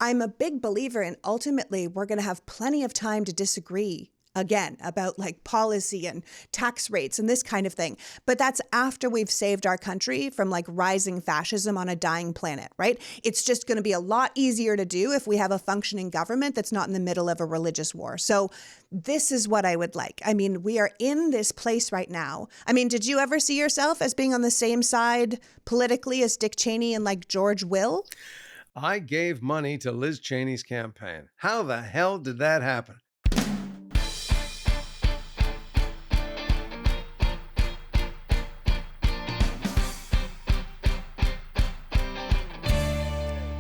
I'm a big believer in ultimately we're going to have plenty of time to disagree again about like policy and tax rates and this kind of thing. But that's after we've saved our country from like rising fascism on a dying planet, right? It's just going to be a lot easier to do if we have a functioning government that's not in the middle of a religious war. So this is what I would like. I mean, we are in this place right now. I mean, did you ever see yourself as being on the same side politically as Dick Cheney and like George Will? I gave money to Liz Cheney's campaign. How the hell did that happen?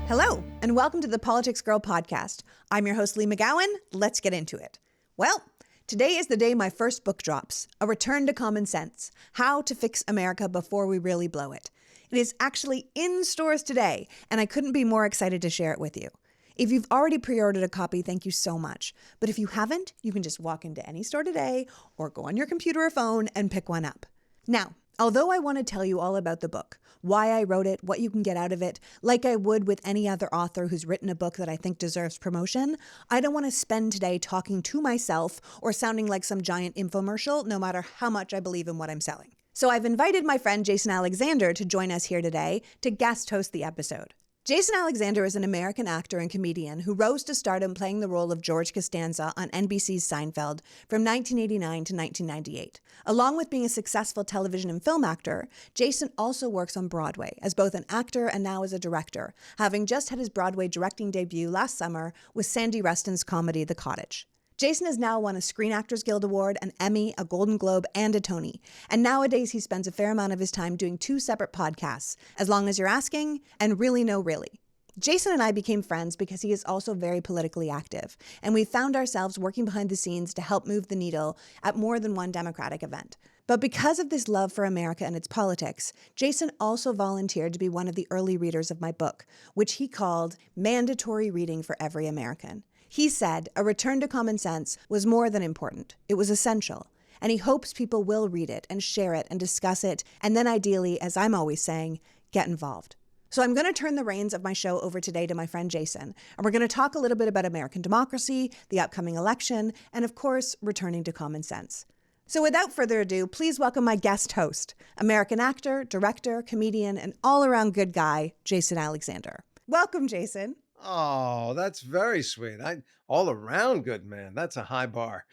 Hello, and welcome to the PoliticsGirl podcast. I'm your host, Lee McGowan. Let's get into it. Well, today is the day my first book drops, A Return to Common Sense, How to Fix America Before We Really Blow It. It is actually in stores today, and I couldn't be more excited to share it with you. If you've already pre-ordered a copy, thank you so much. But if you haven't, you can just walk into any store today or go on your computer or phone and pick one up. Now, although I want to tell you all about the book, why I wrote it, what you can get out of it, like I would with any other author who's written a book that I think deserves promotion, I don't want to spend today talking to myself or sounding like some giant infomercial, no matter how much I believe in what I'm selling. So I've invited my friend Jason Alexander to join us here today to guest host the episode. Jason Alexander is an American actor and comedian who rose to stardom playing the role of George Costanza on NBC's Seinfeld from 1989 to 1998. Along with being a successful television and film actor, Jason also works on Broadway as both an actor and now as a director, having just had his Broadway directing debut last summer with Sandy Reston's comedy The Cottage. Jason has now won a Screen Actors Guild Award, an Emmy, a Golden Globe, and a Tony. And nowadays he spends a fair amount of his time doing two separate podcasts, As Long As You're Asking and Really No Really. Jason and I became friends because he is also very politically active, and we found ourselves working behind the scenes to help move the needle at more than one Democratic event. But because of this love for America and its politics, Jason also volunteered to be one of the early readers of my book, which he called Mandatory Reading for Every American. He said A Return to Common Sense was more than important. It was essential. And he hopes people will read it and share it and discuss it, and then ideally, as I'm always saying, get involved. So I'm going to turn the reins of my show over today to my friend Jason, and we're going to talk a little bit about American democracy, the upcoming election, and of course, returning to common sense. So without further ado, please welcome my guest host, American actor, director, comedian, and all-around good guy, Jason Alexander. Welcome, Jason. Oh, that's very sweet. All around good man. That's a high bar.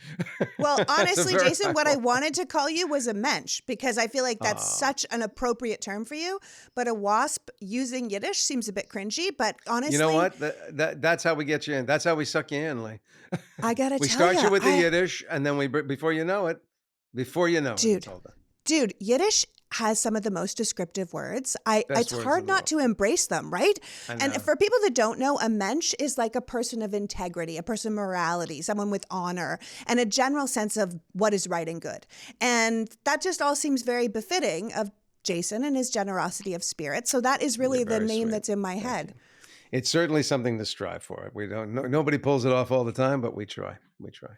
Well, honestly, Jason, what I bar. wanted to call you was a mensch because I feel like that's such an appropriate term for you. But a wasp using Yiddish seems a bit cringy. But honestly, You know what? That's how we get you in. That's how we suck you in, Lee. I gotta We tell start you with the I, Yiddish, and then before you know it, it's all done. Dude, Yiddish has some of the most descriptive words. Best It's words hard in the not world. to embrace them, right? I And know. for people that don't know, a mensch is like a person of integrity, a person of morality, someone with honor, and a general sense of what is right and good. And that just all seems very befitting of Jason and his generosity of spirit. So that is really You're the very name sweet. that's in my head. It's certainly something to strive for. We don't. Nobody pulls it off all the time, but we try. We try.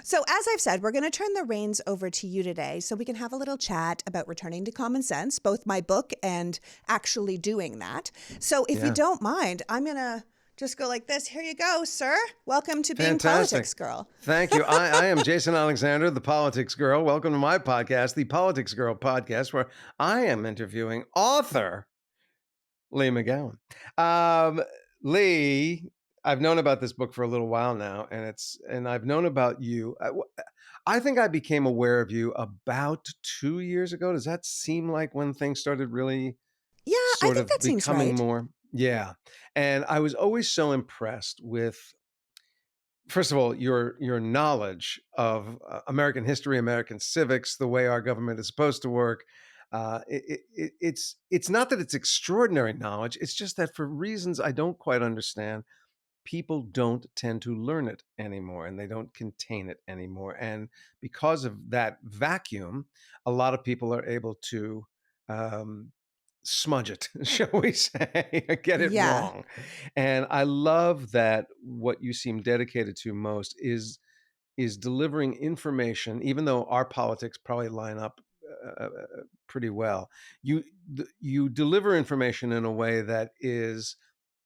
So as I've said, we're going to turn the reins over to you today so we can have a little chat about returning to common sense, both my book and actually doing that. So if you don't mind, I'm going to just go like this. Here you go, sir. Welcome to being Fantastic. Politics Girl. Thank you. I am Jason Alexander, the Politics Girl. Welcome to my podcast, the Politics Girl podcast, where I am interviewing author Lee McGowan. Lee, I've known about this book for a little while now, and I've known about you. I think I became aware of you about 2 years ago. Does that seem like when things started really Yeah, I sort think of that seems becoming right. more? Yeah. And I was always so impressed with, first of all, your knowledge of American history, American civics, the way our government is supposed to work. It's not that it's extraordinary knowledge. It's just that for reasons I don't quite understand, people don't tend to learn it anymore, and they don't contain it anymore. And because of that vacuum, a lot of people are able to smudge it, shall we say, get it Yeah. wrong. And I love that what you seem dedicated to most is delivering information, even though our politics probably line up pretty well. You deliver information in a way that is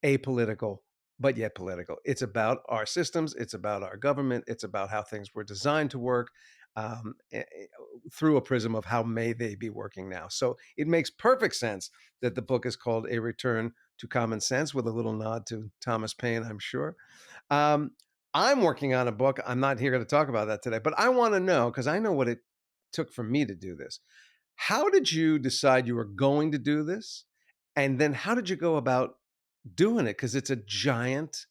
apolitical, but yet political. It's about our systems. It's about our government. It's about how things were designed to work through a prism of how may they be working now. So it makes perfect sense that the book is called A Return to Common Sense, with a little nod to Thomas Paine, I'm sure. I'm working on a book. I'm not here to talk about that today, but I want to know, because I know what it took for me to do this. How did you decide you were going to do this? And then how did you go about doing it? Because it's a giant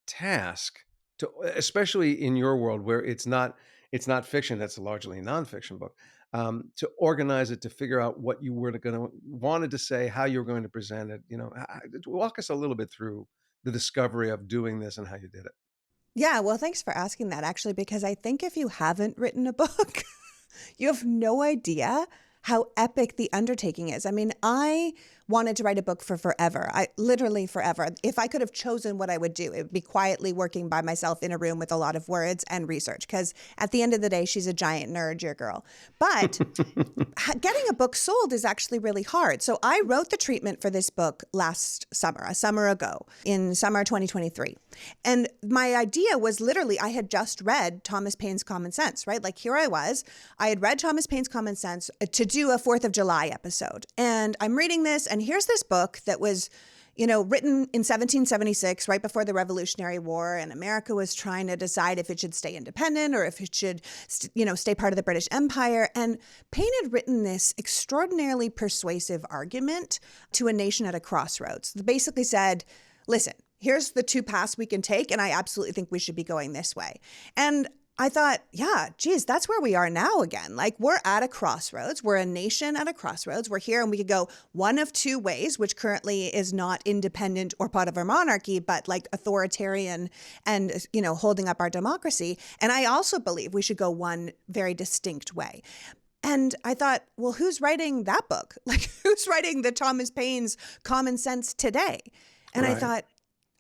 task, to, especially in your world where it's not fiction. That's largely a nonfiction book. To organize it, to figure out what you were going to wanted to say, how you were going to present it. Walk us a little bit through the discovery of doing this and how you did it. Yeah, well, thanks for asking that, actually, because I think if you haven't written a book, you have no idea how epic the undertaking is. I mean, I wanted to write a book for forever. Literally forever. If I could have chosen what I would do, it would be quietly working by myself in a room with a lot of words and research. Because at the end of the day, she's a giant nerd, your girl. But getting a book sold is actually really hard. So I wrote the treatment for this book last summer, a summer ago, in summer 2023. And my idea was literally, I had just read Thomas Paine's Common Sense, right? Like here I was, I had read Thomas Paine's Common Sense to do a 4th of July episode. And I'm reading this, and here's this book that was, written in 1776, right before the Revolutionary War, and America was trying to decide if it should stay independent or if it should, stay part of the British Empire. And Paine had written this extraordinarily persuasive argument to a nation at a crossroads. That basically said, listen, here's the two paths we can take, and I absolutely think we should be going this way. And I thought, yeah, geez, that's where we are now again. Like we're at a crossroads. We're a nation at a crossroads. We're here and we could go one of two ways, which currently is not independent or part of our monarchy, but like authoritarian and, holding up our democracy. And I also believe we should go one very distinct way. And I thought, well, who's writing that book? Like who's writing the Thomas Paine's Common Sense today? And I thought,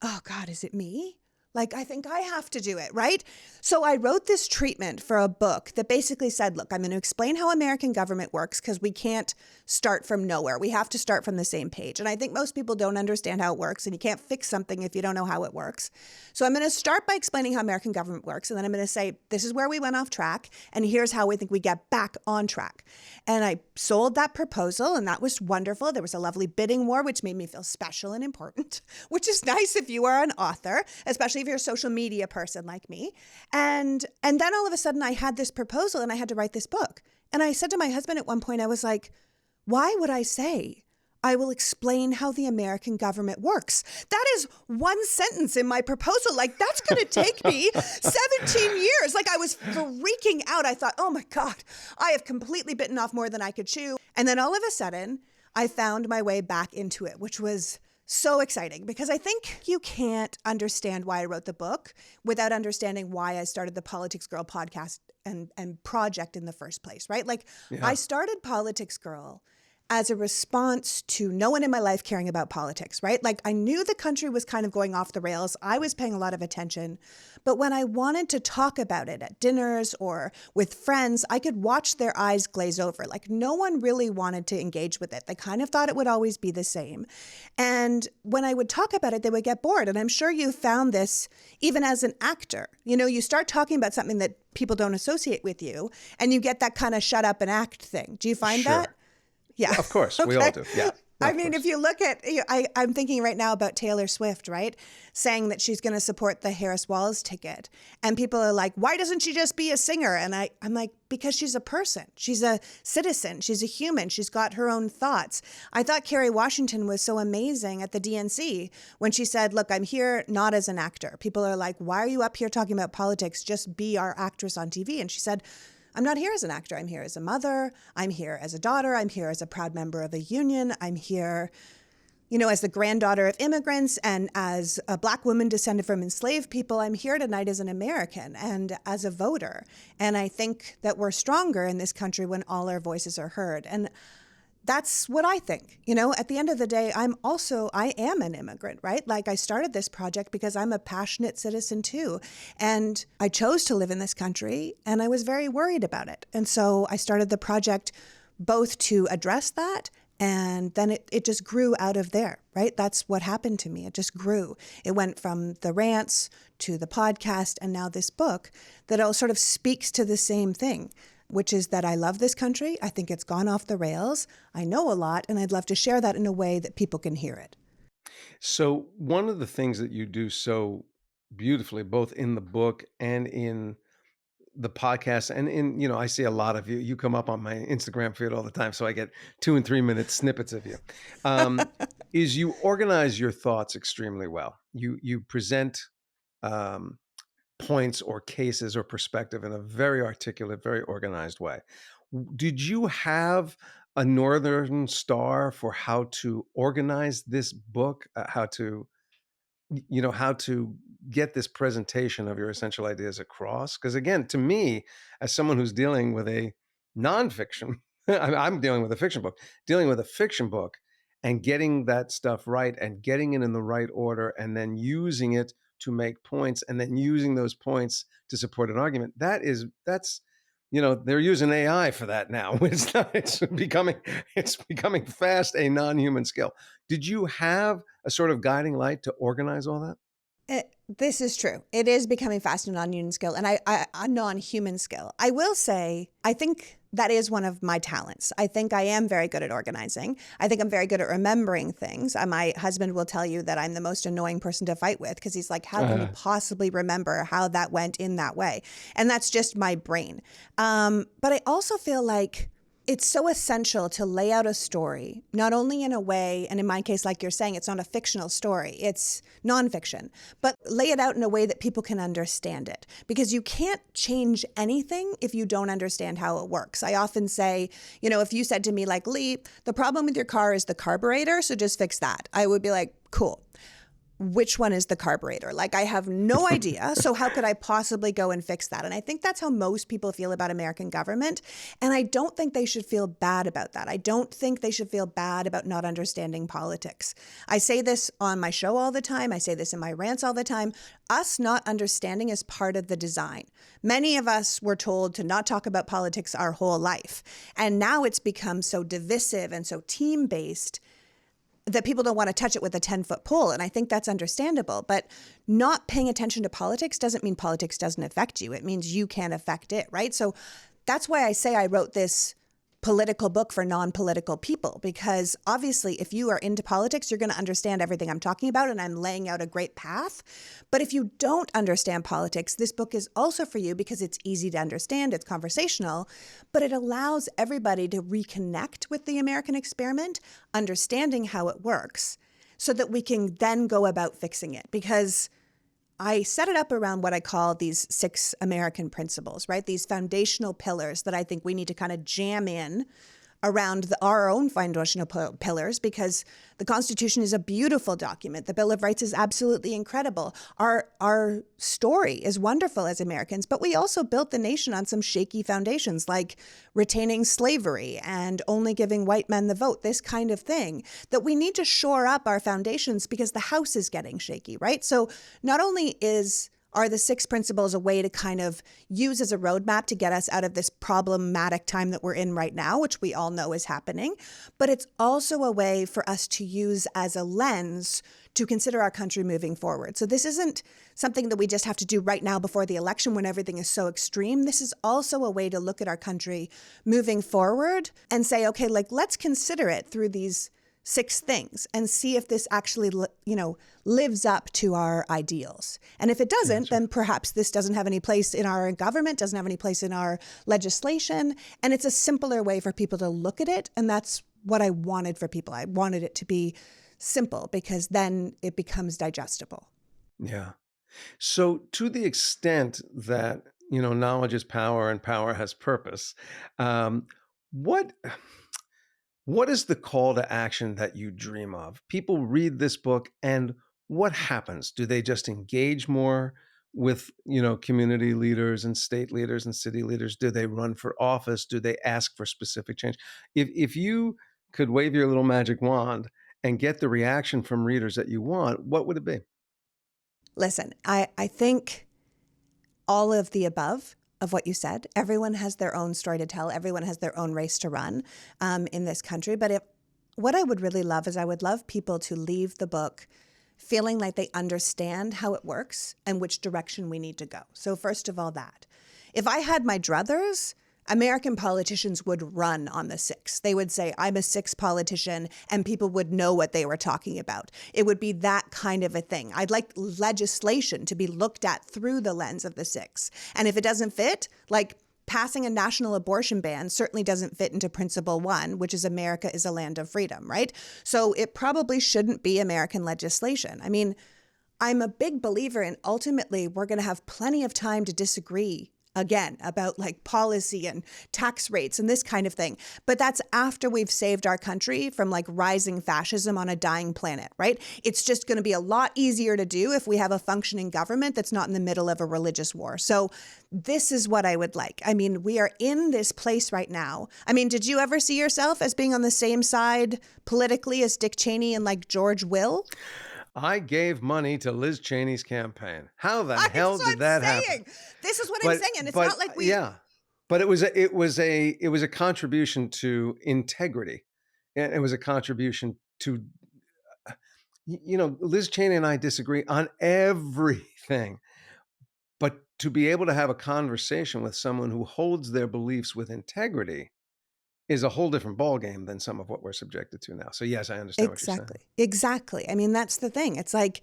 oh God, is it me? Like, I think I have to do it, right? So I wrote this treatment for a book that basically said, look, I'm going to explain how American government works because we can't start from nowhere. We have to start from the same page. And I think most people don't understand how it works, and you can't fix something if you don't know how it works. So I'm going to start by explaining how American government works. And then I'm going to say, this is where we went off track, and here's how we think we get back on track. And I sold that proposal, and that was wonderful. There was a lovely bidding war, which made me feel special and important, which is nice if you are an author, especially if you're a social media person like me. And then all of a sudden I had this proposal and I had to write this book. And I said to my husband at one point, I was like, why would I say I will explain how the American government works? That is one sentence in my proposal. Like that's going to take me 17 years. Like I was freaking out. I thought, oh my God, I have completely bitten off more than I could chew. And then all of a sudden I found my way back into it, which was so exciting because I think you can't understand why I wrote the book without understanding why I started the PoliticsGirl podcast and project in the first place, right? Like I started PoliticsGirl as a response to no one in my life caring about politics, right? Like I knew the country was kind of going off the rails. I was paying a lot of attention. But when I wanted to talk about it at dinners or with friends, I could watch their eyes glaze over. Like no one really wanted to engage with it. They kind of thought it would always be the same. And when I would talk about it, they would get bored. And I'm sure you found this even as an actor. You start talking about something that people don't associate with you, and you get that kind of shut up and act thing. Do you find that? Yeah. Of course. We all do. Yeah. I mean, if you look at, I'm thinking right now about Taylor Swift, right? Saying that she's going to support the Harris Walls ticket. And people are like, why doesn't she just be a singer? And I'm like, because she's a person. She's a citizen. She's a human. She's got her own thoughts. I thought Kerry Washington was so amazing at the DNC when she said, look, I'm here not as an actor. People are like, why are you up here talking about politics? Just be our actress on TV. And she said, I'm not here as an actor. I'm here as a mother. I'm here as a daughter. I'm here as a proud member of a union. I'm here, as the granddaughter of immigrants and as a Black woman descended from enslaved people. I'm here tonight as an American and as a voter. And I think that we're stronger in this country when all our voices are heard. And that's what I think. At the end of the day, I am an immigrant, right? Like I started this project because I'm a passionate citizen too. And I chose to live in this country and I was very worried about it. And so I started the project both to address that And then it just grew out of there, right? That's what happened to me. It just grew. It went from the rants to the podcast and now this book that all sort of speaks to the same thing, which is that I love this country. I think it's gone off the rails. I know a lot, and I'd love to share that in a way that people can hear it. So one of the things that you do so beautifully, both in the book and in the podcast, and in, I see a lot of you come up on my Instagram feed all the time, so I get 2 and 3 minute snippets of you, is you organize your thoughts extremely well. You present points or cases or perspective in a very articulate, very organized way. Did you have a Northern Star for how to organize this book, how to get this presentation of your essential ideas across? Because again, to me, as someone who's dealing with a nonfiction, I'm dealing with a fiction book, dealing with a fiction book and getting that stuff right and getting it in the right order and then using it to make points and then using those points to support an argument. That's they're using AI for that now. It's becoming fast a non-human skill. Did you have a sort of guiding light to organize all that? This is true. It is becoming fast and non-human skill, and a non-human skill. I will say, I think that is one of my talents. I think I am very good at organizing. I think I'm very good at remembering things. My husband will tell you that I'm the most annoying person to fight with because he's like, how can you possibly remember how that went in that way? And that's just my brain. But I also feel like it's so essential to lay out a story, not only in a way, and in my case, like you're saying, it's not a fictional story, it's nonfiction, but lay it out in a way that people can understand it. Because you can't change anything if you don't understand how it works. I often say, if you said to me like, Lee, the problem with your car is the carburetor, so just fix that. I would be like, cool. Which one is the carburetor? Like, I have no idea. So how could I possibly go and fix that? And I think that's how most people feel about American government. And I don't think they should feel bad about that. I don't think they should feel bad about not understanding politics. I say this on my show all the time. I say this in my rants all the time. Us not understanding is part of the design. Many of us were told to not talk about politics our whole life. And now it's become so divisive and so team-based that people don't want to touch it with a 10-foot pole. And I think that's understandable. But not paying attention to politics doesn't mean politics doesn't affect you. It means you can't affect it, right? So that's why I say I wrote this political book for non-political people, because obviously if you are into politics, you're going to understand everything I'm talking about, and I'm laying out a great path. But if you don't understand politics, this book is also for you because it's easy to understand, it's conversational, but it allows everybody to reconnect with the American experiment, understanding how it works, so that we can then go about fixing it. Because I set it up around what I call these 6 American principles, right? These foundational pillars that I think we need to kind of jam in around our own foundational pillars, because the Constitution is a beautiful document. The Bill of Rights is absolutely incredible. Our story is wonderful as Americans, but we also built the nation on some shaky foundations, like retaining slavery and only giving white men the vote, this kind of thing, that we need to shore up our foundations because the house is getting shaky, right? So not only are the 6 principles a way to kind of use as a roadmap to get us out of this problematic time that we're in right now, which we all know is happening, but it's also a way for us to use as a lens to consider our country moving forward. So this isn't something that we just have to do right now before the election when everything is so extreme. This is also a way to look at our country moving forward and say, okay, like, let's consider it through these 6 things and see if this actually, lives up to our ideals. And if it doesn't, then perhaps this doesn't have any place in our government, doesn't have any place in our legislation. And it's a simpler way for people to look at it. And that's what I wanted for people. I wanted it to be simple because then it becomes digestible. Yeah. So to the extent that, knowledge is power and power has purpose, what is the call to action that you dream of? People read this book and what happens? Do they just engage more with, community leaders and state leaders and city leaders? Do they run for office? Do they ask for specific change? If you could wave your little magic wand and get the reaction from readers that you want, what would it be? Listen, I think all of the above of what you said. Everyone has their own story to tell. Everyone has their own race to run in this country. But if what I would really love is I would love people to leave the book feeling like they understand how it works and which direction we need to go. So first of all, that. If I had my druthers, American politicians would run on the six. They would say, I'm a six politician, and people would know what they were talking about. It would be that kind of a thing. I'd like legislation to be looked at through the lens of the six. And if it doesn't fit, like passing a national abortion ban certainly doesn't fit into Principle 1, which is America is a land of freedom, right? So it probably shouldn't be American legislation. I mean, I'm a big believer in ultimately we're going to have plenty of time to disagree again about like policy and tax rates and this kind of thing. But that's after we've saved our country from like rising fascism on a dying planet, right? It's just going to be a lot easier to do if we have a functioning government that's not in the middle of a religious war. So this is what I would like. I mean, we are in this place right now. I mean, did you ever see yourself as being on the same side politically as Dick Cheney and like George Will? I gave money to Liz Cheney's campaign. How the hell did that happen? This is what I'm saying, and it's not like we. Yeah, but it was a contribution to integrity, and it was a contribution to, Liz Cheney and I disagree on everything, but to be able to have a conversation with someone who holds their beliefs with integrity is a whole different ballgame than some of what we're subjected to now. So yes, I understand what you're saying. Exactly. I mean, that's the thing. It's like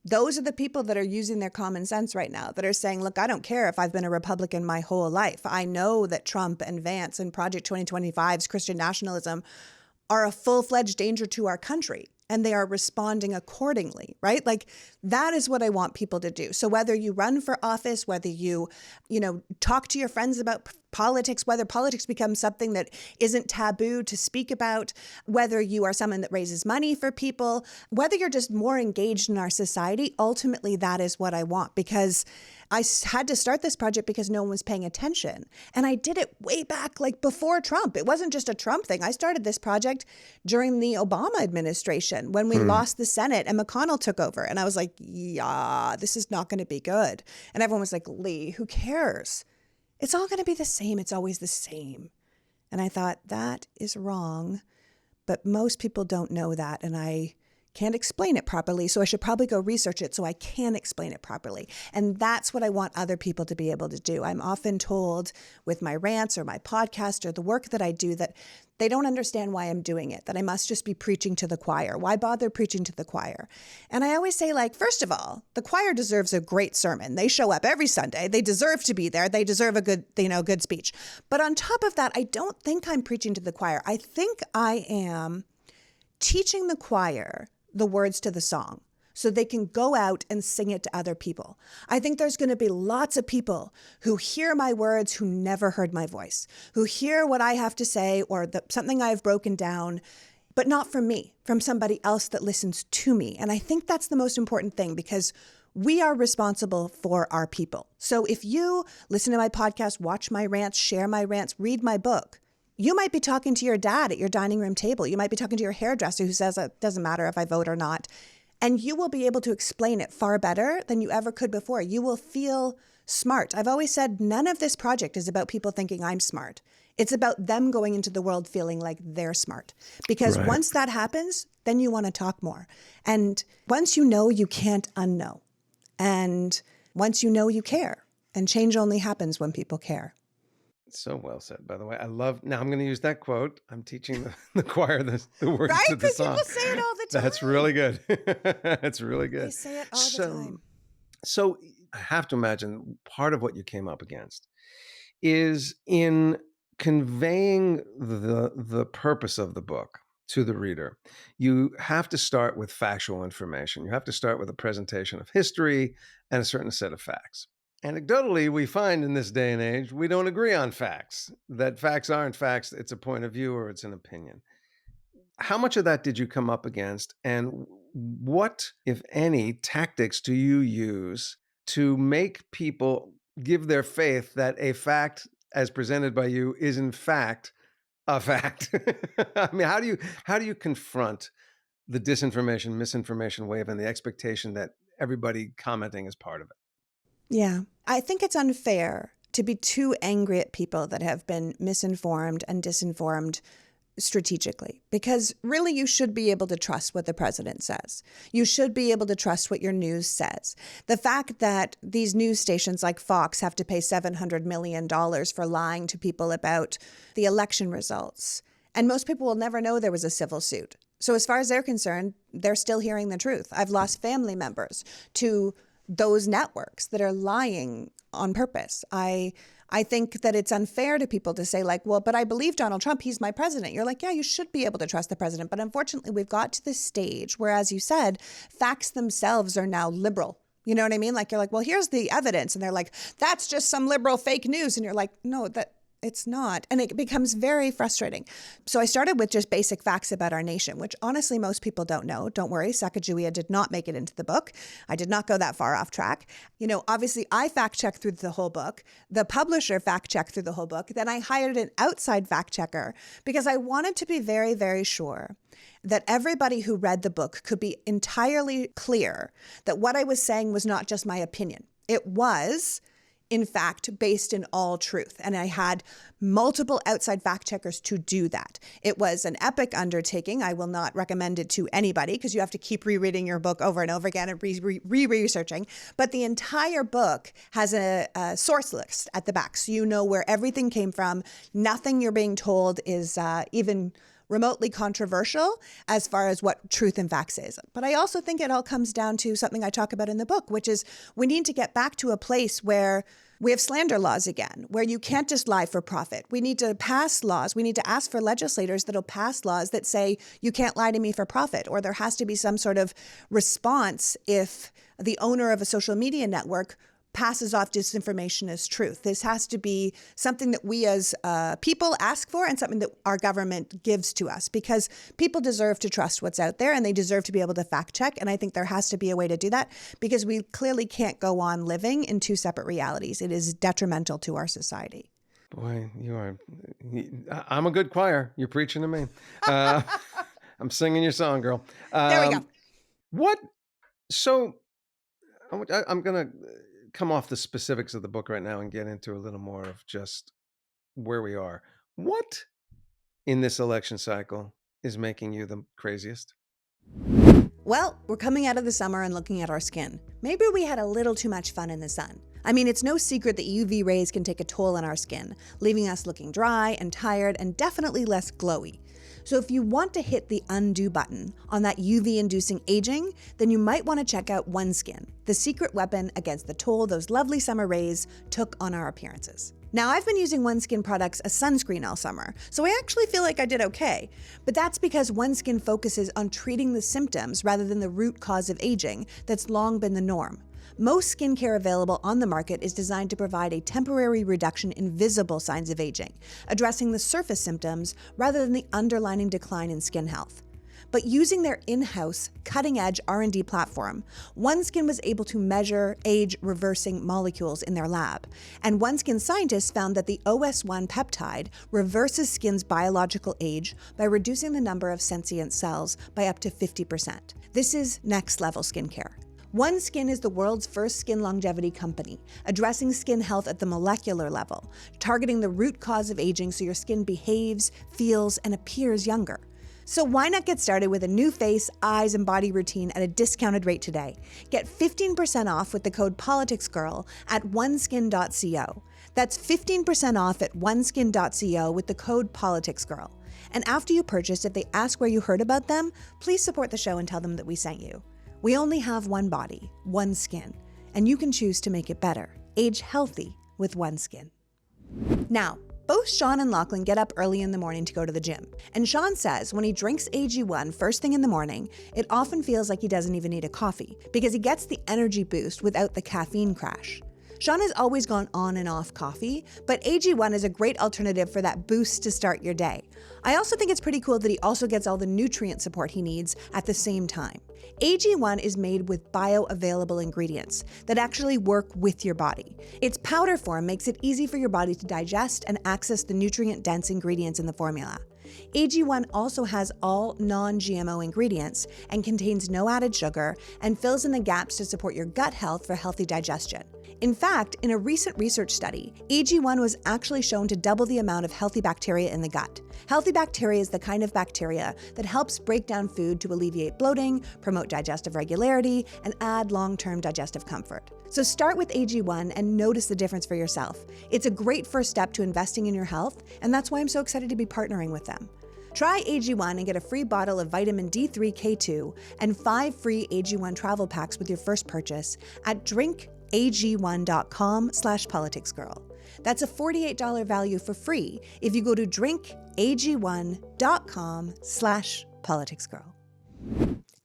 those are the people that are using their common sense right now that are saying, look, I don't care if I've been a Republican my whole life. I know that Trump and Vance and Project 2025's Christian nationalism are a full-fledged danger to our country. And they are responding accordingly, right? Like that is what I want people to do. So whether you run for office, whether you talk to your friends about politics, whether politics becomes something that isn't taboo to speak about, whether you are someone that raises money for people, whether you're just more engaged in our society, ultimately that is what I want, because I had to start this project because no one was paying attention. And I did it way back, like before Trump. It wasn't just a Trump thing. I started this project during the Obama administration when we lost the Senate and McConnell took over. And I was like, yeah, this is not going to be good. And everyone was like, Lee, who cares? It's all going to be the same. It's always the same. And I thought, that is wrong. But most people don't know that. And I can't explain it properly. So I should probably go research it so I can explain it properly. And that's what I want other people to be able to do. I'm often told with my rants or my podcast or the work that I do that they don't understand why I'm doing it, that I must just be preaching to the choir. Why bother preaching to the choir? And I always say, like, first of all, the choir deserves a great sermon. They show up every Sunday. They deserve to be there. They deserve a good speech. But on top of that, I don't think I'm preaching to the choir. I think I am teaching the choir the words to the song so they can go out and sing it to other people. I think there's going to be lots of people who hear my words who never heard my voice, who hear what I have to say or something I've broken down, but not from me, from somebody else that listens to me. And I think that's the most important thing, because we are responsible for our people. So if you listen to my podcast, watch my rants, share my rants, read my book, you might be talking to your dad at your dining room table. You might be talking to your hairdresser who says it doesn't matter if I vote or not. And you will be able to explain it far better than you ever could before. You will feel smart. I've always said none of this project is about people thinking I'm smart. It's about them going into the world feeling like they're smart. Because once that happens, then you want to talk more. And once you know, you can't unknow. And once you know, you care. And change only happens when people care. So well said, by the way. Now I'm going to use that quote. I'm teaching the choir the words right? to the song. People say it all the time. That's really good. That's really good. They say it all the time. So I have to imagine part of what you came up against is in conveying the purpose of the book to the reader. You have to start with factual information. You have to start with a presentation of history and a certain set of facts. Anecdotally, we find in this day and age, we don't agree on facts, that facts aren't facts. It's a point of view or it's an opinion. How much of that did you come up against? And what, if any, tactics do you use to make people give their faith that a fact as presented by you is in fact a fact? I mean, how do you confront the disinformation, misinformation wave and the expectation that everybody commenting is part of it? Yeah, I think it's unfair to be too angry at people that have been misinformed and disinformed strategically, because really you should be able to trust what the president says. You should be able to trust what your news says. The fact that these news stations like Fox have to pay $700 million for lying to people about the election results, and most people will never know there was a civil suit. So as far as they're concerned, they're still hearing the truth. I've lost family members to those networks that are lying on purpose. I think that it's unfair to people to say like, well, but I believe Donald Trump, he's my president. You're like, yeah, you should be able to trust the president. But unfortunately, we've got to this stage where, as you said, facts themselves are now liberal. You know what I mean? Like, you're like, well, here's the evidence. And they're like, that's just some liberal fake news. And you're like, no, it's not. And it becomes very frustrating. So I started with just basic facts about our nation, which honestly, most people don't know. Don't worry. Sacagawea did not make it into the book. I did not go that far off track. You know, obviously I fact checked through the whole book. The publisher fact checked through the whole book. Then I hired an outside fact checker because I wanted to be very, very sure that everybody who read the book could be entirely clear that what I was saying was not just my opinion. It was, in fact, based in all truth. And I had multiple outside fact checkers to do that. It was an epic undertaking. I will not recommend it to anybody because you have to keep rereading your book over and over again and re-researching. But the entire book has a source list at the back. So you know where everything came from. Nothing you're being told is even remotely controversial as far as what truth and facts is. But I also think it all comes down to something I talk about in the book, which is we need to get back to a place where we have slander laws again, where you can't just lie for profit. We need to pass laws. We need to ask for legislators that'll pass laws that say you can't lie to me for profit, or there has to be some sort of response if the owner of a social media network passes off disinformation as truth. This has to be something that we as people ask for and something that our government gives to us, because people deserve to trust what's out there and they deserve to be able to fact check. And I think there has to be a way to do that because we clearly can't go on living in two separate realities. It is detrimental to our society. Boy, I'm a good choir. You're preaching to me. I'm singing your song, girl. There we go. So I'm going to come off the specifics of the book right now and get into a little more of just where we are. What in this election cycle is making you the craziest? Well, we're coming out of the summer and looking at our skin. Maybe we had a little too much fun in the sun. I mean, it's no secret that UV rays can take a toll on our skin, leaving us looking dry and tired and definitely less glowy. So if you want to hit the undo button on that UV-inducing aging, then you might want to check out OneSkin, the secret weapon against the toll those lovely summer rays took on our appearances. Now, I've been using OneSkin products as sunscreen all summer, so I actually feel like I did okay. But that's because OneSkin focuses on treating the symptoms rather than the root cause of aging that's long been the norm. Most skincare available on the market is designed to provide a temporary reduction in visible signs of aging, addressing the surface symptoms rather than the underlying decline in skin health. But using their in-house, cutting-edge R&D platform, OneSkin was able to measure age-reversing molecules in their lab. And OneSkin scientists found that the OS1 peptide reverses skin's biological age by reducing the number of sentient cells by up to 50%. This is next-level skincare. OneSkin is the world's first skin longevity company, addressing skin health at the molecular level, targeting the root cause of aging so your skin behaves, feels, and appears younger. So why not get started with a new face, eyes, and body routine at a discounted rate today? Get 15% off with the code PoliticsGirl at oneskin.co. That's 15% off at oneskin.co with the code PoliticsGirl. And after you purchase, if they ask where you heard about them, please support the show and tell them that we sent you. We only have one body, one skin, and you can choose to make it better. Age healthy with OneSkin. Now, both Sean and Lachlan get up early in the morning to go to the gym. And Sean says when he drinks AG1 first thing in the morning, it often feels like he doesn't even need a coffee because he gets the energy boost without the caffeine crash. Sean has always gone on and off coffee, but AG1 is a great alternative for that boost to start your day. I also think it's pretty cool that he also gets all the nutrient support he needs at the same time. AG1 is made with bioavailable ingredients that actually work with your body. Its powder form makes it easy for your body to digest and access the nutrient-dense ingredients in the formula. AG1 also has all non-GMO ingredients and contains no added sugar and fills in the gaps to support your gut health for healthy digestion. In fact, in a recent research study, AG1 was actually shown to double the amount of healthy bacteria in the gut. Healthy bacteria is the kind of bacteria that helps break down food to alleviate bloating, promote digestive regularity, and add long-term digestive comfort. So start with AG1 and notice the difference for yourself. It's a great first step to investing in your health, and that's why I'm so excited to be partnering with them. Try AG1 and get a free bottle of vitamin D3 K2 and 5 free AG1 travel packs with your first purchase at drinkag1.com/politicsgirl. That's a $48 value for free if you go to drinkag1.com/politicsgirl.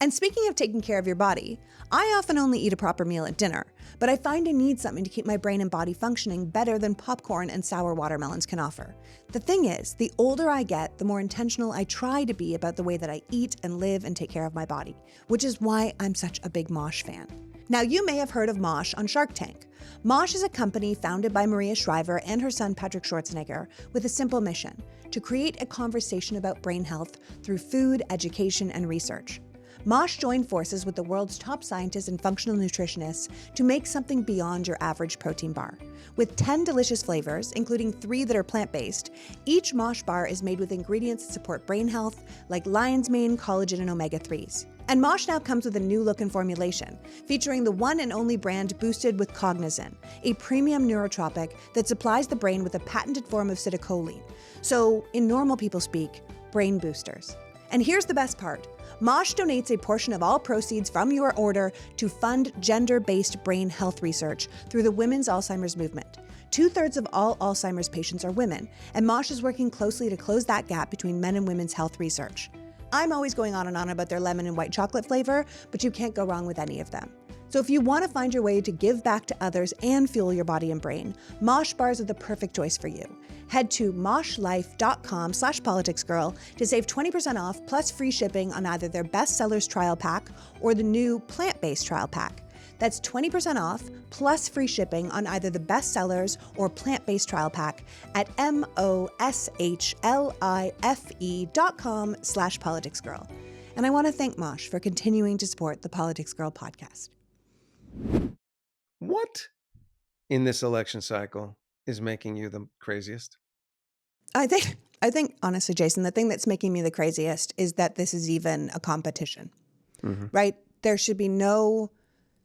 And speaking of taking care of your body, I often only eat a proper meal at dinner, but I find I need something to keep my brain and body functioning better than popcorn and sour watermelons can offer. The thing is, the older I get, the more intentional I try to be about the way that I eat and live and take care of my body, which is why I'm such a big Mosh fan. Now, you may have heard of Mosh on Shark Tank. Mosh is a company founded by Maria Shriver and her son Patrick Schwarzenegger with a simple mission: to create a conversation about brain health through food, education, and research. Mosh joined forces with the world's top scientists and functional nutritionists to make something beyond your average protein bar. With 10 delicious flavors, including 3 that are plant-based, each Mosh bar is made with ingredients that support brain health, like lion's mane, collagen, and omega-3s. And Mosh now comes with a new look and formulation, featuring the one and only brand boosted with Cognizin, a premium neurotropic that supplies the brain with a patented form of acetylcholine. So, in normal people speak, brain boosters. And here's the best part. Mosh donates a portion of all proceeds from your order to fund gender-based brain health research through the Women's Alzheimer's Movement. 2/3 of all Alzheimer's patients are women, and Mosh is working closely to close that gap between men and women's health research. I'm always going on and on about their lemon and white chocolate flavor, but you can't go wrong with any of them. So if you want to find your way to give back to others and fuel your body and brain, Mosh bars are the perfect choice for you. Head to moshlife.com/politicsgirl to save 20% off plus free shipping on either their bestsellers trial pack or the new plant-based trial pack. That's 20% off plus free shipping on either the bestsellers or plant-based trial pack at moshlife.com/politicsgirl. And I want to thank Mosh for continuing to support the Politics Girl podcast. What in this election cycle is making you the craziest? I think honestly, Jason, the thing that's making me the craziest is that this is even a competition, right? There should be no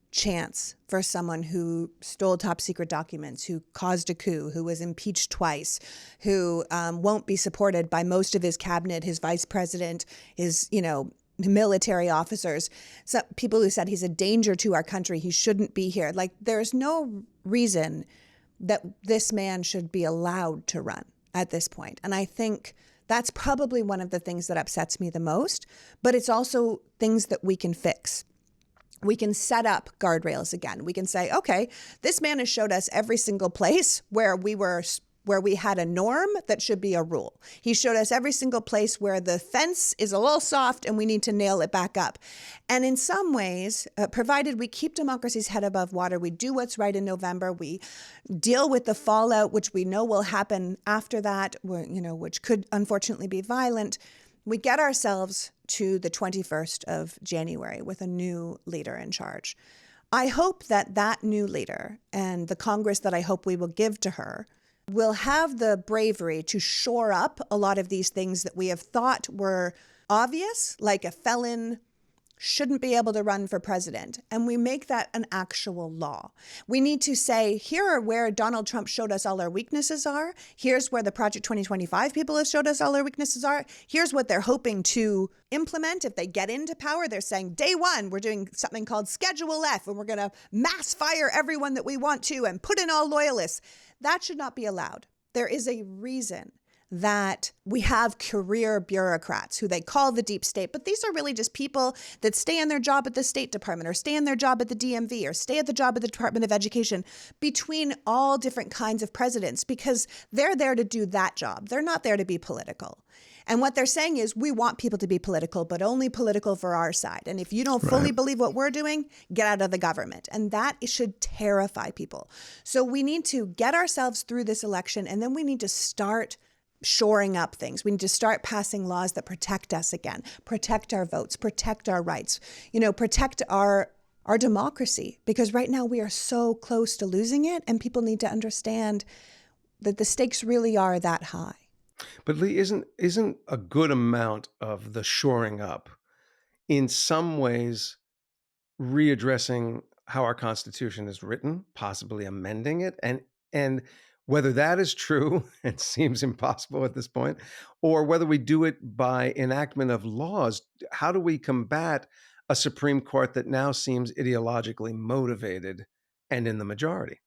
chance for someone who stole top secret documents, who caused a coup, who was impeached twice, who won't be supported by most of his cabinet, his vice president, his, military officers, so people who said he's a danger to our country, he shouldn't be here. Like, there's no reason that this man should be allowed to run at this point. And I think that's probably one of the things that upsets me the most, but it's also things that we can fix. We can set up guardrails again. We can say, okay, this man has showed us every single place where we had a norm that should be a rule. He showed us every single place where the fence is a little soft and we need to nail it back up. And in some ways, provided we keep democracy's head above water, we do what's right in November, we deal with the fallout, which we know will happen after that, which could unfortunately be violent, we get ourselves to the 21st of January with a new leader in charge. I hope that that new leader and the Congress that I hope we will give to her will have the bravery to shore up a lot of these things that we have thought were obvious, like a felon shouldn't be able to run for president, and we make that an actual law. We need to say, here are where Donald Trump showed us all our weaknesses are. Here's where the Project 2025 people have showed us all our weaknesses are. Here's what they're hoping to implement if they get into power. They're saying, day one, we're doing something called Schedule F, and we're going to mass fire everyone that we want to and put in all loyalists. That should not be allowed. There is a reason that we have career bureaucrats who they call the deep state, but these are really just people that stay in their job at the State Department or stay in their job at the DMV or stay at the job at the Department of Education between all different kinds of presidents because they're there to do that job. They're not there to be political. And what they're saying is, we want people to be political, but only political for our side. And if you don't fully believe what we're doing, get out of the government. And that should terrify people. So we need to get ourselves through this election, and then we need to start shoring up things. We need to start passing laws that protect us again, protect our votes, protect our rights, protect our democracy, because right now we are so close to losing it, and people need to understand that the stakes really are that high. But Lee, isn't a good amount of the shoring up in some ways readdressing how our Constitution is written, possibly amending it, and whether that is true, it seems impossible at this point, or whether we do it by enactment of laws, how do we combat a Supreme Court that now seems ideologically motivated and in the majority?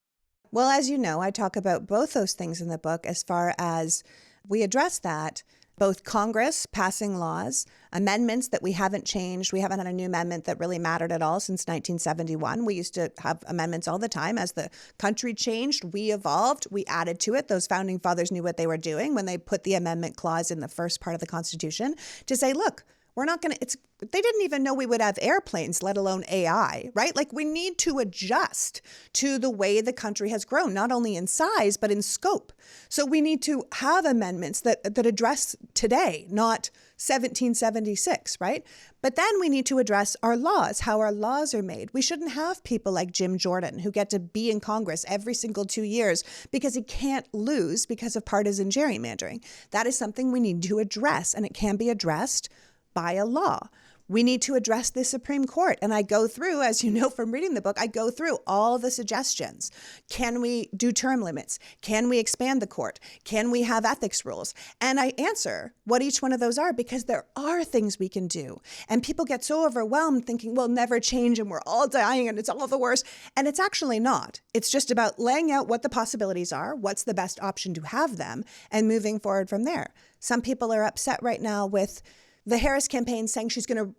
Well, as you know, I talk about both those things in the book as far as we address that. Both Congress passing laws, amendments that we haven't changed. We haven't had a new amendment that really mattered at all since 1971. We used to have amendments all the time. As the country changed, we evolved, we added to it. Those founding fathers knew what they were doing when they put the amendment clause in the first part of the Constitution to say, look, we're not going to, they didn't even know we would have airplanes, let alone AI, right? Like, we need to adjust to the way the country has grown, not only in size, but in scope. So we need to have amendments that address today, not 1776, right? But then we need to address our laws, how our laws are made. We shouldn't have people like Jim Jordan who get to be in Congress every single 2 years because he can't lose because of partisan gerrymandering. That is something we need to address, and it can be addressed by a law. We need to address the Supreme Court. And I go through, as you know from reading the book, I go through all the suggestions. Can we do term limits? Can we expand the court? Can we have ethics rules? And I answer what each one of those are, because there are things we can do. And people get so overwhelmed thinking, we'll never change and we're all dying and it's all the worst. And it's actually not. It's just about laying out what the possibilities are, what's the best option to have them, and moving forward from there. Some people are upset right now with the Harris campaign saying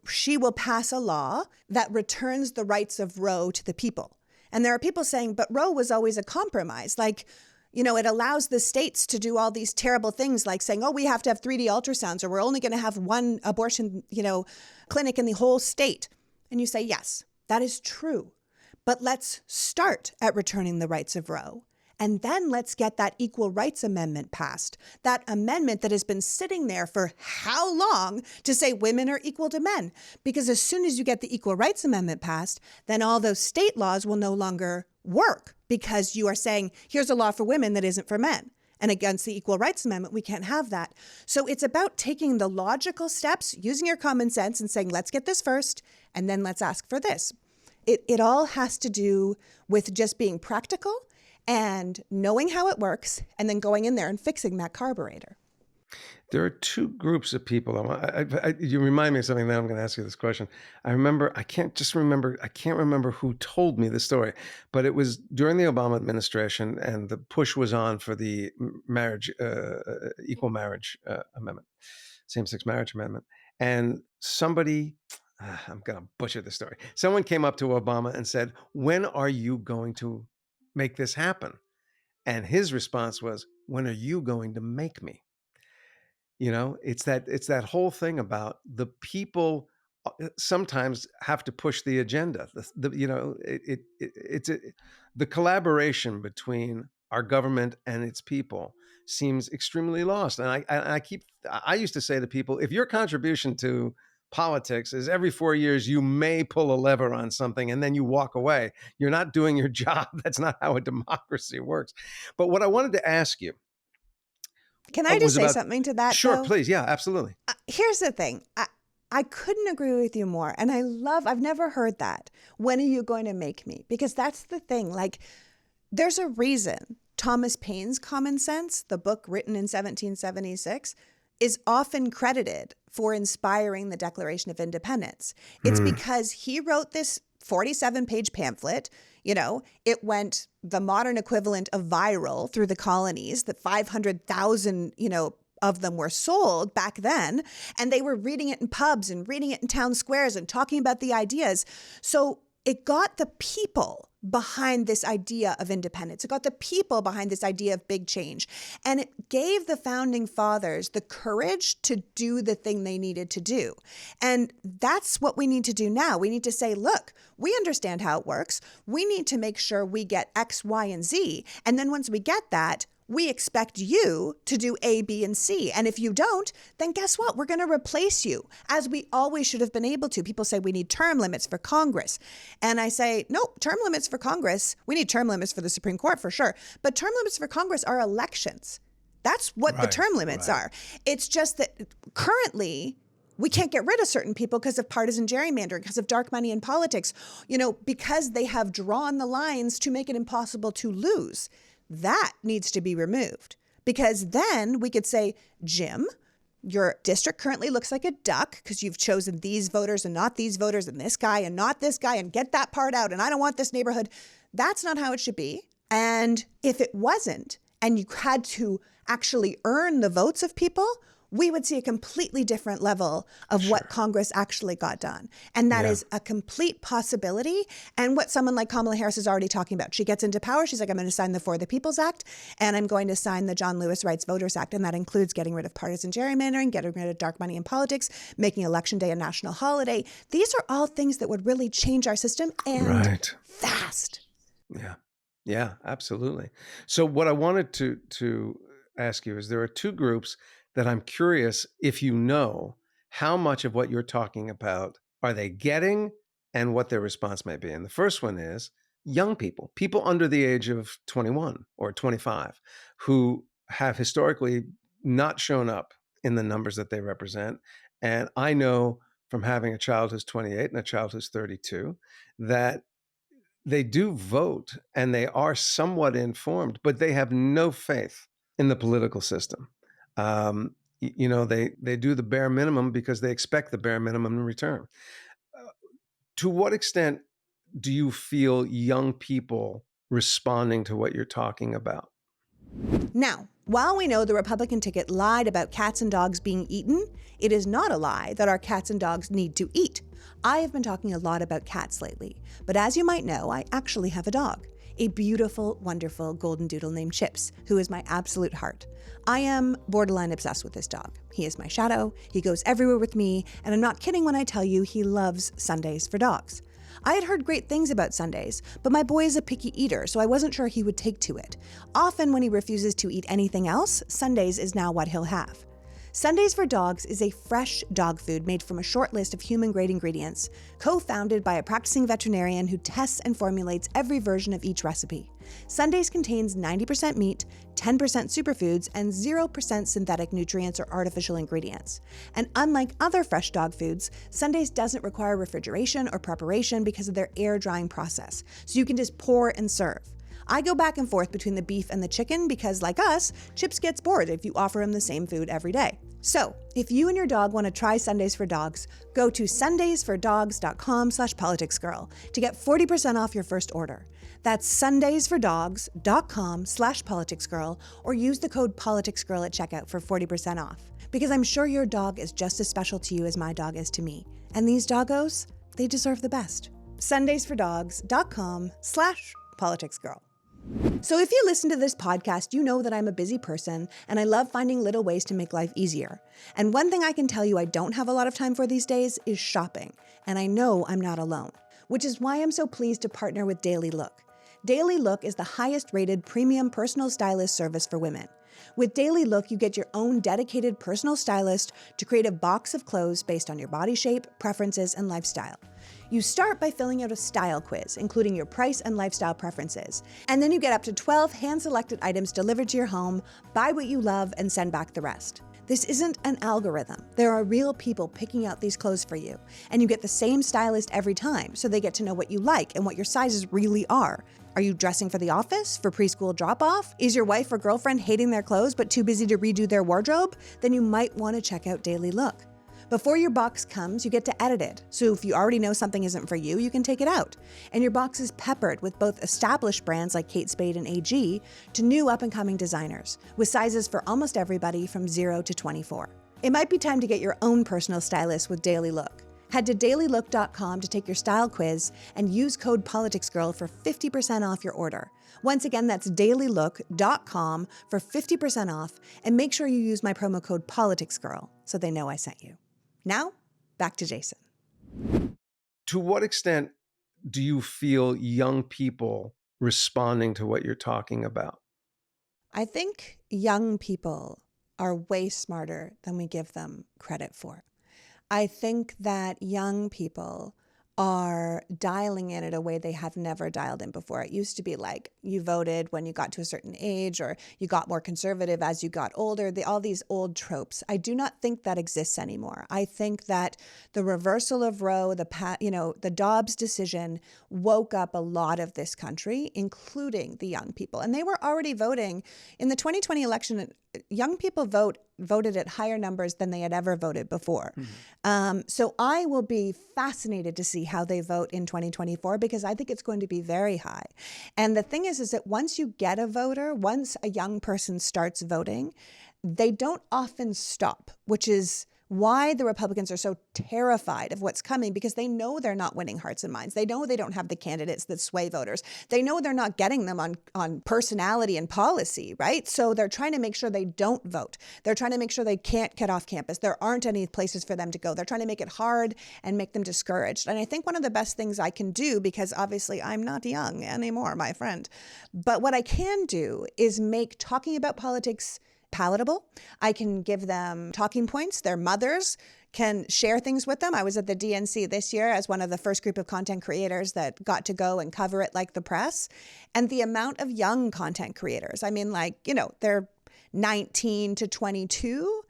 she will pass a law that returns the rights of Roe to the people. And there are people saying, but Roe was always a compromise. Like, it allows the states to do all these terrible things, like saying, oh, we have to have 3D ultrasounds, or we're only going to have one abortion, clinic in the whole state. And you say, yes, that is true. But let's start at returning the rights of Roe. And then let's get that Equal Rights Amendment passed, that amendment that has been sitting there for how long to say women are equal to men. Because as soon as you get the Equal Rights Amendment passed, then all those state laws will no longer work, because you are saying, here's a law for women that isn't for men. And against the Equal Rights Amendment, we can't have that. So it's about taking the logical steps, using your common sense and saying, let's get this first, and then let's ask for this. It all has to do with just being practical and knowing how it works, and then going in there and fixing that carburetor. There are two groups of people. You remind me of something. Now I'm going to ask you this question. I can't remember who told me the story, but it was during the Obama administration, and the push was on for the equal marriage amendment, same-sex marriage amendment. And somebody, I'm going to butcher the story. Someone came up to Obama and said, when are you going to make this happen? And his response was, when are you going to make me? It's that whole thing about the people sometimes have to push the agenda. The collaboration between our government and its people seems extremely lost. And I used to say to people, if your contribution to politics is every 4 years you may pull a lever on something and then you walk away, you're not doing your job. That's not how a democracy works. But what I wanted to ask you, can I just say something to that? Sure, though? Please. Yeah, absolutely. Here's the thing. I couldn't agree with you more. And I've never heard that. When are you going to make me? Because that's the thing. Like, there's a reason Thomas Paine's Common Sense, the book written in 1776, is often credited for inspiring the Declaration of Independence. It's because he wrote this 47-page pamphlet. It went the modern equivalent of viral through the colonies, that 500,000, of them were sold back then. And they were reading it in pubs and reading it in town squares and talking about the ideas. So it got the people behind this idea of independence. It got the people behind this idea of big change. And it gave the founding fathers the courage to do the thing they needed to do. And that's what we need to do now. We need to say, look, we understand how it works. We need to make sure we get X, Y, and Z. And then once we get that, We expect you to do A, B, and C. And if you don't, then guess what? We're going to replace you, as we always should have been able to. People say we need term limits for Congress. And I say, no, term limits for Congress. We need term limits for the Supreme Court for sure. But term limits for Congress are elections. That's what the term limits are. It's just that currently we can't get rid of certain people because of partisan gerrymandering, because of dark money in politics, because they have drawn the lines to make it impossible to lose. That needs to be removed, because then we could say, Jim, your district currently looks like a duck because you've chosen these voters and not these voters and this guy and not this guy, and get that part out. And I don't want this neighborhood. That's not how it should be. And if it wasn't, and you had to actually earn the votes of people, we would see a completely different level of what Congress actually got done. And that is a complete possibility. And what someone like Kamala Harris is already talking about. She gets into power. She's like, I'm going to sign the For the People's Act, and I'm going to sign the John Lewis Rights Voters Act. And that includes getting rid of partisan gerrymandering, getting rid of dark money in politics, making Election Day a national holiday. These are all things that would really change our system, and fast. Yeah, absolutely. So what I wanted to ask you is, there are two groups that I'm curious if you know how much of what you're talking about are they getting and what their response may be. And the first one is young people, people under the age of 21 or 25, who have historically not shown up in the numbers that they represent. And I know from having a child who's 28 and a child who's 32 that they do vote and they are somewhat informed, but they have no faith in the political system. They do the bare minimum because they expect the bare minimum in return. To what extent do you feel young people responding to what you're talking about? Now, while we know the Republican ticket lied about cats and dogs being eaten, it is not a lie that our cats and dogs need to eat. I have been talking a lot about cats lately, but as you might know, I actually have a dog. A beautiful, wonderful golden doodle named Chips, who is my absolute heart. I am borderline obsessed with this dog. He is my shadow, he goes everywhere with me, and I'm not kidding when I tell you he loves Sundays for dogs. I had heard great things about Sundays, but my boy is a picky eater, so I wasn't sure he would take to it. Often when he refuses to eat anything else, Sundays is now what he'll have. Sundays for Dogs is a fresh dog food made from a short list of human-grade ingredients, co-founded by a practicing veterinarian who tests and formulates every version of each recipe. Sundays contains 90% meat, 10% superfoods, and 0% synthetic nutrients or artificial ingredients. And unlike other fresh dog foods, Sundays doesn't require refrigeration or preparation because of their air drying process, so you can just pour and serve. I go back and forth between the beef and the chicken because, like us, Chips gets bored if you offer him the same food every day. So, if you and your dog want to try Sundays for Dogs, go to sundaysfordogs.com/politicsgirl to get 40% off your first order. That's sundaysfordogs.com/politicsgirl, or use the code politicsgirl at checkout for 40% off. Because I'm sure your dog is just as special to you as my dog is to me. And these doggos, they deserve the best. sundaysfordogs.com/politicsgirl. So if you listen to this podcast, you know that I'm a busy person and I love finding little ways to make life easier. And one thing I can tell you I don't have a lot of time for these days is shopping. And I know I'm not alone, which is why I'm so pleased to partner with Daily Look. Daily Look is the highest rated premium personal stylist service for women. With Daily Look, you get your own dedicated personal stylist to create a box of clothes based on your body shape, preferences, and lifestyle. You start by filling out a style quiz, including your price and lifestyle preferences. And then you get up to 12 hand-selected items delivered to your home, buy what you love, and send back the rest. This isn't an algorithm. There are real people picking out these clothes for you. And you get the same stylist every time, so they get to know what you like and what your sizes really are. Are you dressing for the office, for preschool drop-off? Is your wife or girlfriend hating their clothes but too busy to redo their wardrobe? Then you might want to check out Daily Look. Before your box comes, you get to edit it. So if you already know something isn't for you, you can take it out. And your box is peppered with both established brands like Kate Spade and AG to new up-and-coming designers, with sizes for almost everybody from 0 to 24. It might be time to get your own personal stylist with Daily Look. Head to dailylook.com to take your style quiz and use code PoliticsGirl for 50% off your order. Once again, that's dailylook.com for 50% off, and make sure you use my promo code PoliticsGirl so they know I sent you. Now, back to Jason. To what extent do you feel young people responding to what you're talking about? I think young people are way smarter than we give them credit for. I think that young people are dialing in a way they have never dialed in before. It used to be like you voted when you got to a certain age, or you got more conservative as you got older, all these old tropes. I do not think that exists anymore. I think that the reversal of Roe, the Dobbs decision woke up a lot of this country, including the young people. And they were already voting in the 2020 election. Young people voted at higher numbers than they had ever voted before. So I will be fascinated to see how they vote in 2024, because I think it's going to be very high. And the thing is that once you get a voter, once a young person starts voting, they don't often stop, which is why the Republicans are so terrified of what's coming, because they know they're not winning hearts and minds. They know they don't have the candidates that sway voters. They know they're not getting them on personality and policy, right? So they're trying to make sure they don't vote. They're trying to make sure they can't get off campus. There aren't any places for them to go. They're trying to make it hard and make them discouraged. And I think one of the best things I can do, because obviously I'm not young anymore, my friend, but what I can do is make talking about politics palatable. I can give them talking points. Their mothers can share things with them. I was at the DNC this year as one of the first group of content creators that got to go and cover it like the press. And the amount of young content creators, I mean, they're 19 to 22,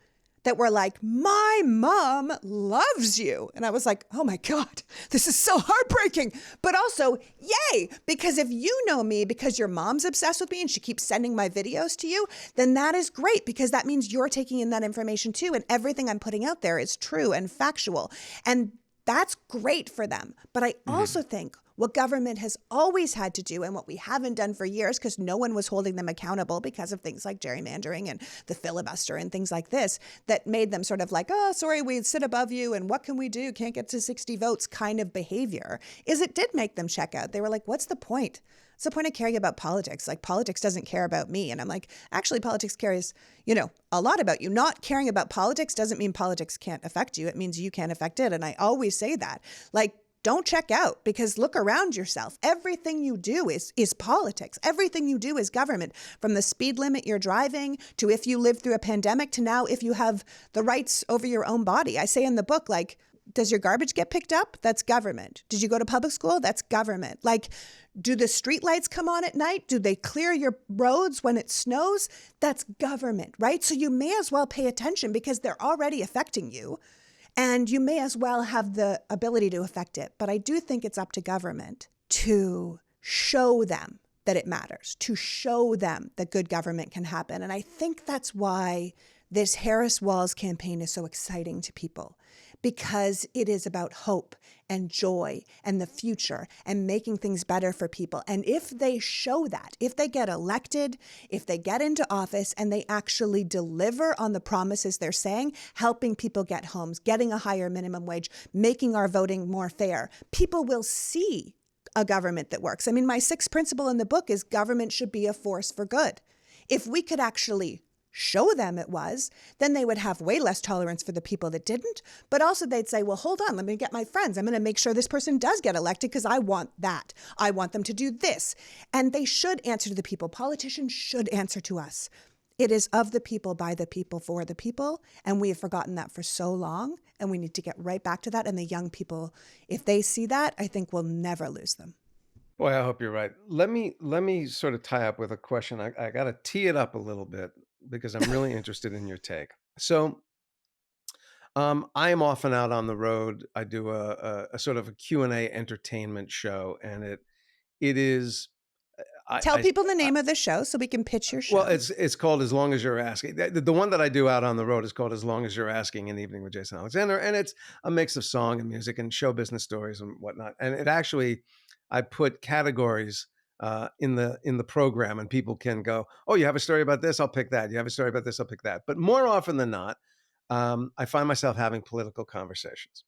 that were like, my mom loves you. And I was like, oh my God, this is so heartbreaking. But also, yay, because if you know me because your mom's obsessed with me and she keeps sending my videos to you, then that is great, because that means you're taking in that information too. And everything I'm putting out there is true and factual. And that's great for them. But I also think what government has always had to do, and what we haven't done for years because no one was holding them accountable because of things like gerrymandering and the filibuster and things like this, that made them sort of like, oh, sorry, we sit above you and what can we do? Can't get to 60 votes kind of behavior, is it did make them check out. They were like, what's the point? What's the point of caring about politics? Like, politics doesn't care about me. And I'm like, actually, politics cares, a lot about you. Not caring about politics doesn't mean politics can't affect you. It means you can't affect it. And I always say that. Like, don't check out, because look around yourself. Everything you do is politics. Everything you do is government, from the speed limit you're driving to if you lived through a pandemic to now if you have the rights over your own body. I say in the book, like, does your garbage get picked up? That's government. Did you go to public school? That's government. Like, do the street lights come on at night? Do they clear your roads when it snows? That's government, right? So you may as well pay attention, because they're already affecting you. And you may as well have the ability to affect it. But I do think it's up to government to show them that it matters, to show them that good government can happen. And I think that's why this Harris Walls campaign is so exciting to people, because it is about hope and joy and the future and making things better for people. And if they show that, if they get elected, if they get into office and they actually deliver on the promises they're saying, helping people get homes, getting a higher minimum wage, making our voting more fair, people will see a government that works. I mean, my sixth principle in the book is government should be a force for good. If we could actually show them it was, then they would have way less tolerance for the people that didn't. But also they'd say, well, hold on, let me get my friends. I'm going to make sure this person does get elected because I want that. I want them to do this. And they should answer to the people. Politicians should answer to us. It is of the people, by the people, for the people. And we have forgotten that for so long. And we need to get right back to that. And the young people, if they see that, I think we'll never lose them. Boy, I hope you're right. Let me sort of tie up with a question. I got to tee it up a little bit, because I'm really interested in your take. So I am often out on the road. I do a sort of a Q&A entertainment show, and it is. Tell people the name of the show so we can pitch your show. Well, it's called As Long As You're Asking. The one that I do out on the road is called As Long As You're Asking, an Evening with Jason Alexander, and it's a mix of song and music and show business stories and whatnot. And it actually, I put categories in the program, and people can go, oh, you have a story about this? I'll pick that. You have a story about this? I'll pick that. But more often than not, I find myself having political conversations.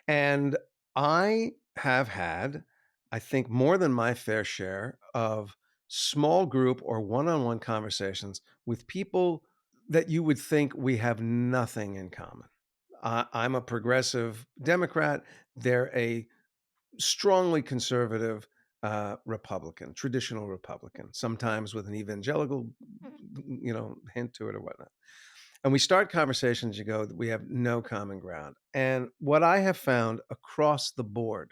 And I have had, I think, more than my fair share of small group or one-on-one conversations with people that you would think we have nothing in common. I'm a progressive Democrat. They're a strongly conservative Republican, traditional Republican, sometimes with an evangelical hint to it or whatnot. And we start conversations, you go, we have no common ground. And what I have found across the board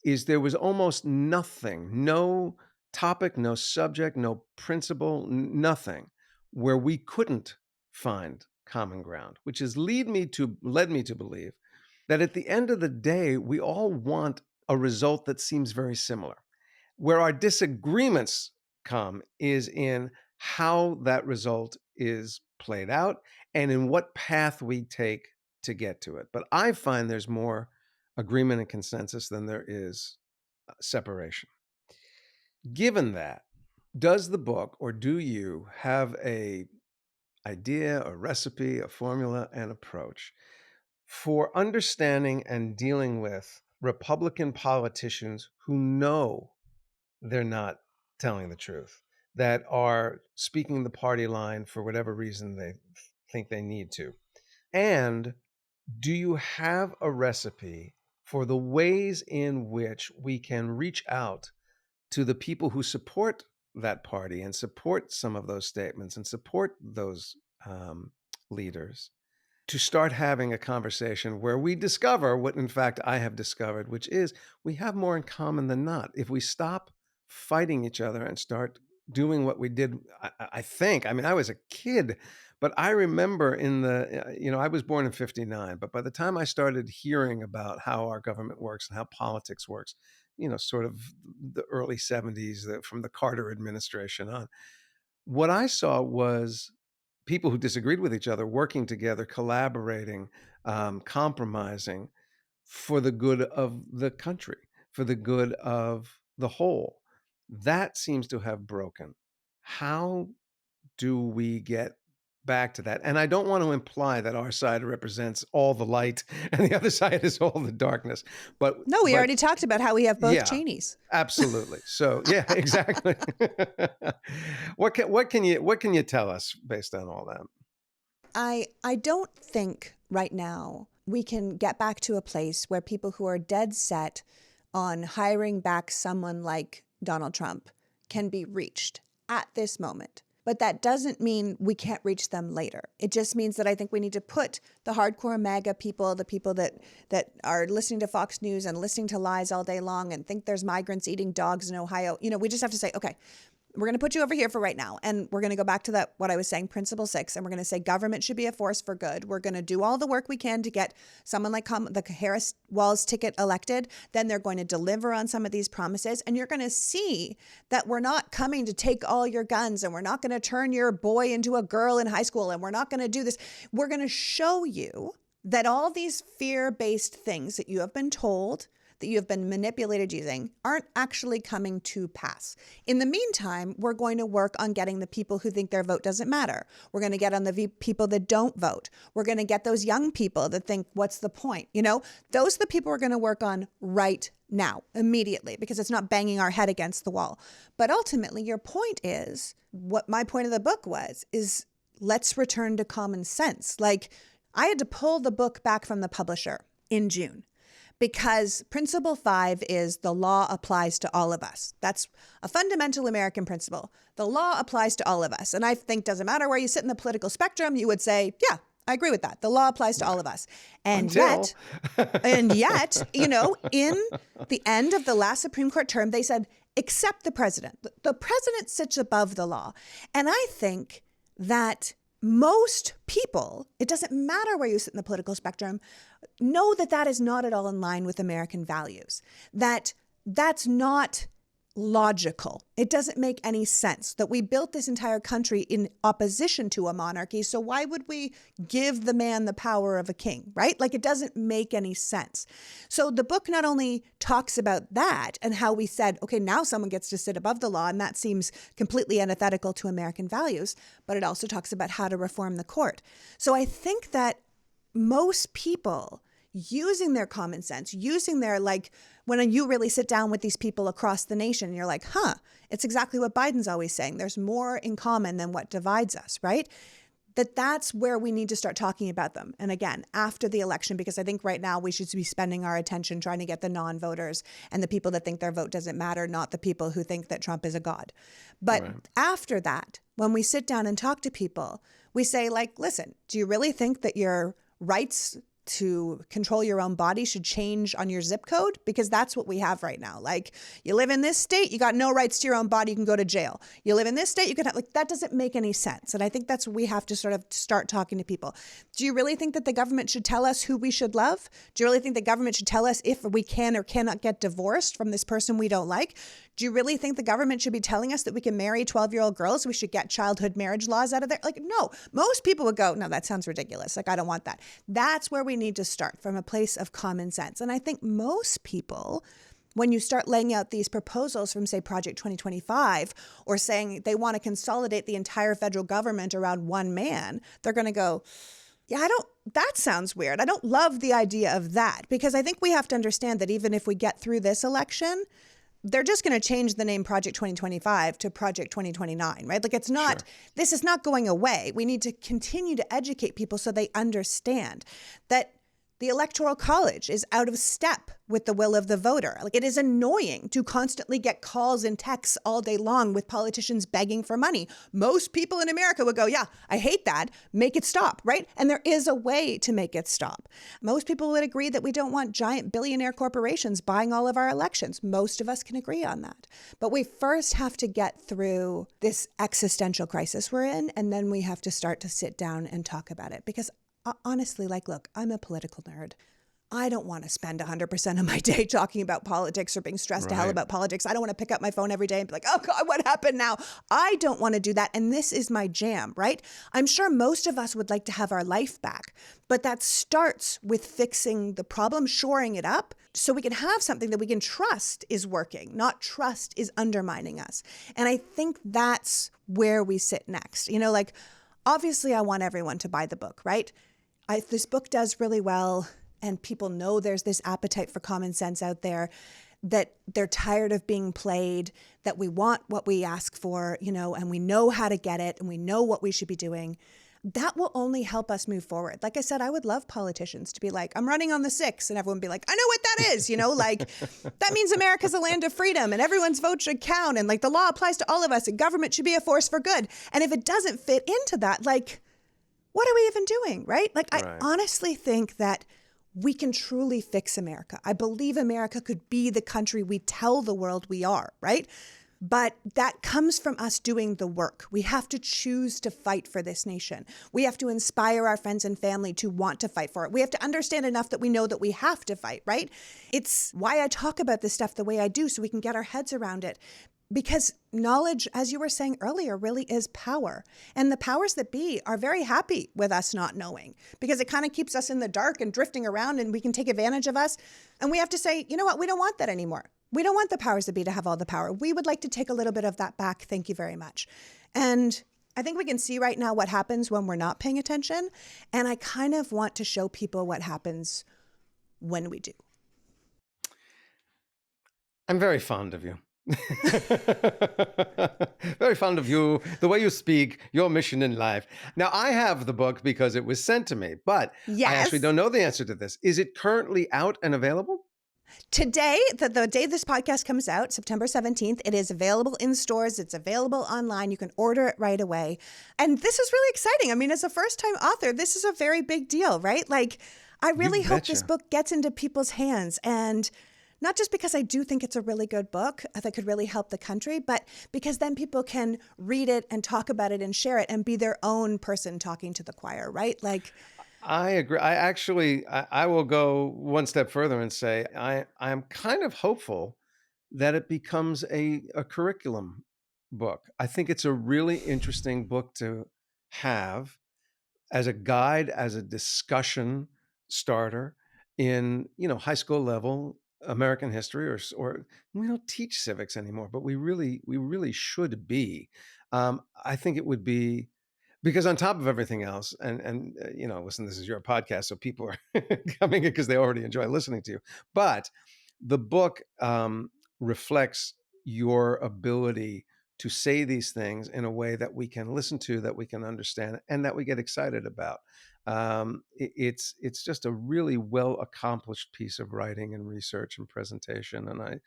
is there was almost nothing, no topic, no subject, no principle, nothing where we couldn't find common ground, which has led me to believe that at the end of the day, we all want a result that seems very similar. Where our disagreements come is in how that result is played out and in what path we take to get to it. But I find there's more agreement and consensus than there is separation. Given that, does the book, or do you have a idea, a recipe, a formula, an approach for understanding and dealing with Republican politicians who know they're not telling the truth, that are speaking the party line for whatever reason they think they need to? And do you have a recipe for the ways in which we can reach out to the people who support that party and support some of those statements and support those leaders, to start having a conversation where we discover what, in fact, I have discovered, which is we have more in common than not. If we stop fighting each other and start doing what we did, I think, I mean, I was a kid, but I remember I was born in 59, but by the time I started hearing about how our government works and how politics works, sort of the early 70s, from the Carter administration on, what I saw was people who disagreed with each other working together, collaborating, compromising for the good of the country, for the good of the whole. That seems to have broken. How do we get back to that? And I don't want to imply that our side represents all the light and the other side is all the darkness. But no, we already talked about how we have both Cheneys. Absolutely. So yeah, exactly. What can you tell us based on all that? I don't think right now we can get back to a place where people who are dead set on hiring back someone like Donald Trump can be reached at this moment. But that doesn't mean we can't reach them later. It just means that I think we need to put the hardcore MAGA people, the people that are listening to Fox News and listening to lies all day long and think there's migrants eating dogs in Ohio. We just have to say, okay, we're going to put you over here for right now. And we're going to go back to what I was saying, Principle 6. And we're going to say government should be a force for good. We're going to do all the work we can to get someone like the Harris-Walz ticket elected. Then they're going to deliver on some of these promises. And you're going to see that we're not coming to take all your guns, and we're not going to turn your boy into a girl in high school, and we're not going to do this. We're going to show you that all these fear-based things that you have been told, that you have been manipulated using, aren't actually coming to pass. In the meantime, we're going to work on getting the people who think their vote doesn't matter. We're going to get on the people that don't vote. We're going to get those young people that think, what's the point? Those are the people we're going to work on right now, immediately, because it's not banging our head against the wall. But ultimately, your point is, what my point of the book is let's return to common sense. Like, I had to pull the book back from the publisher in June, because Principle 5 is the law applies to all of us. That's a fundamental American principle. The law applies to all of us. And I think doesn't matter where you sit in the political spectrum, you would say, yeah, I agree with that. The law applies to all of us. And yet, in the end of the last Supreme Court term, they said, except the president. The president sits above the law. And I think that most people, it doesn't matter where you sit in the political spectrum, know that that is not at all in line with American values, that's not logical. It doesn't make any sense that we built this entire country in opposition to a monarchy. So why would we give the man the power of a king, right? Like, it doesn't make any sense. So the book not only talks about that and how we said, okay, now someone gets to sit above the law, and that seems completely antithetical to American values, but it also talks about how to reform the court. So I think that most people using their common sense, using their, when you really sit down with these people across the nation, you're like, it's exactly what Biden's always saying. There's more in common than what divides us, right? that's where we need to start talking about them. And again, after the election, because I think right now we should be spending our attention trying to get the non-voters and the people that think their vote doesn't matter, not the people who think that Trump is a god. But Right. after that, when we sit down and talk to people, we say, like, listen, do you really think that your rights to control your own body should change on your zip code? Because that's what we have right now. Like, you live in this state, you got no rights to your own body, you can go to jail. You live in this state, you can have, like, that doesn't make any sense. And I think that's what we have to sort of start talking to people. Do you really think that the government should tell us who we should love? Do you really think the government should tell us if we can or cannot get divorced from this person we don't like? Do you really think the government should be telling us that we can marry 12-year-old girls? We should get childhood marriage laws out of there? Like, no, most people would go, no, that sounds ridiculous. Like, I don't want that. That's where we need to start, from a place of common sense. And I think most people, when you start laying out these proposals from, say, Project 2025, or saying they want to consolidate the entire federal government around one man, they're going to go, yeah, that sounds weird. I don't love the idea of that, because I think we have to understand that even if we get through this election, they're just going to change the name Project 2025 to Project 2029, right? Like, it's not, Sure. this is not going away. We need to continue to educate people so they understand that the Electoral College is out of step with the will of the voter. Like, it is annoying to constantly get calls and texts all day long with politicians begging for money. Most people in America would go, yeah, I hate that. Make it stop, right? And there is a way to make it stop. Most people would agree that we don't want giant billionaire corporations buying all of our elections. Most of us can agree on that. But we first have to get through this existential crisis we're in, and then we have to start to sit down and talk about it. Because honestly, like, look, I'm a political nerd. I don't want to spend 100% of my day talking about politics or being stressed to hell Right. about politics. I don't want to pick up my phone every day and be like, oh God, what happened now? I don't want to do that. And this is my jam, right? I'm sure most of us would like to have our life back, but that starts with fixing the problem, shoring it up, so we can have something that we can trust is working, not trust is undermining us. And I think that's where we sit next. You know, like, obviously I want everyone to buy the book, right? This book does really well, and people know there's this appetite for common sense out there, that they're tired of being played, that we want what we ask for, you know, and we know how to get it, and we know what we should be doing. That will only help us move forward. Like I said, I would love politicians to be like, I'm running on the 6, and everyone be like, I know what that is, you know, like, that means America's a land of freedom and everyone's vote should count, and like the law applies to all of us and government should be a force for good. And if it doesn't fit into that, like, what are we even doing, right? Like, I Right. honestly think that we can truly fix America. I believe America could be the country we tell the world we are, right? But that comes from us doing the work. We have to choose to fight for this nation. We have to inspire our friends and family to want to fight for it. We have to understand enough that we know that we have to fight, right? It's why I talk about this stuff the way I do, so we can get our heads around it. Because knowledge, as you were saying earlier, really is power. And the powers that be are very happy with us not knowing, because it kind of keeps us in the dark and drifting around, and we can take advantage of us. And we have to say, you know what? We don't want that anymore. We don't want the powers that be to have all the power. We would like to take a little bit of that back. Thank you very much. And I think we can see right now what happens when we're not paying attention. And I kind of want to show people what happens when we do. I'm very fond of you. Very fond of you, the way you speak, your mission in life. Now, I have the book because it was sent to me, but Yes. I actually don't know the answer to this. Is it currently out and available? Today, the day this podcast comes out, September 17th, it is available in stores. It's available online. You can order it right away. And this is really exciting. I mean, as a first-time author, this is a very big deal, right? Like, I really hope this betcha. book gets into people's hands. And not just because I do think it's a really good book that could really help the country, but because then people can read it and talk about it and share it and be their own person talking to the choir, right? Like, I agree. I will go one step further and say I am kind of hopeful that it becomes a curriculum book. I think it's a really interesting book to have as a guide, as a discussion starter in, high school level American history, or we don't teach civics anymore, but we really should be. I think it would be, because on top of everything else, and listen, this is your podcast, so people are coming in because they already enjoy listening to you. But the book reflects your ability to say these things in a way that we can listen to, that we can understand, and that we get excited about. It's just a really well accomplished piece of writing and research and presentation. And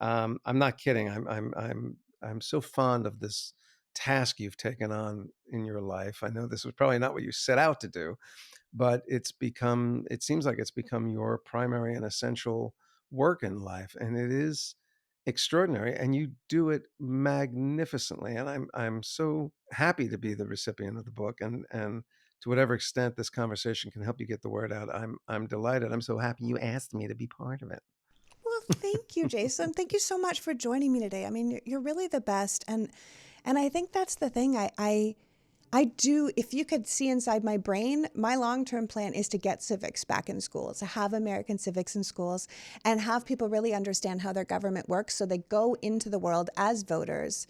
I'm not kidding. I'm so fond of this task you've taken on in your life. I know this was probably not what you set out to do, but it seems like it's become your primary and essential work in life. And it is extraordinary, and you do it magnificently. And I'm so happy to be the recipient of the book, and to whatever extent this conversation can help you get the word out, I'm delighted. I'm so happy you asked me to be part of it. Well, thank you, Jason. Thank you so much for joining me today. I mean, you're really the best. And I think that's the thing. I do, if you could see inside my brain, my long-term plan is to get civics back in schools, to have American civics in schools, and have people really understand how their government works so they go into the world as voters,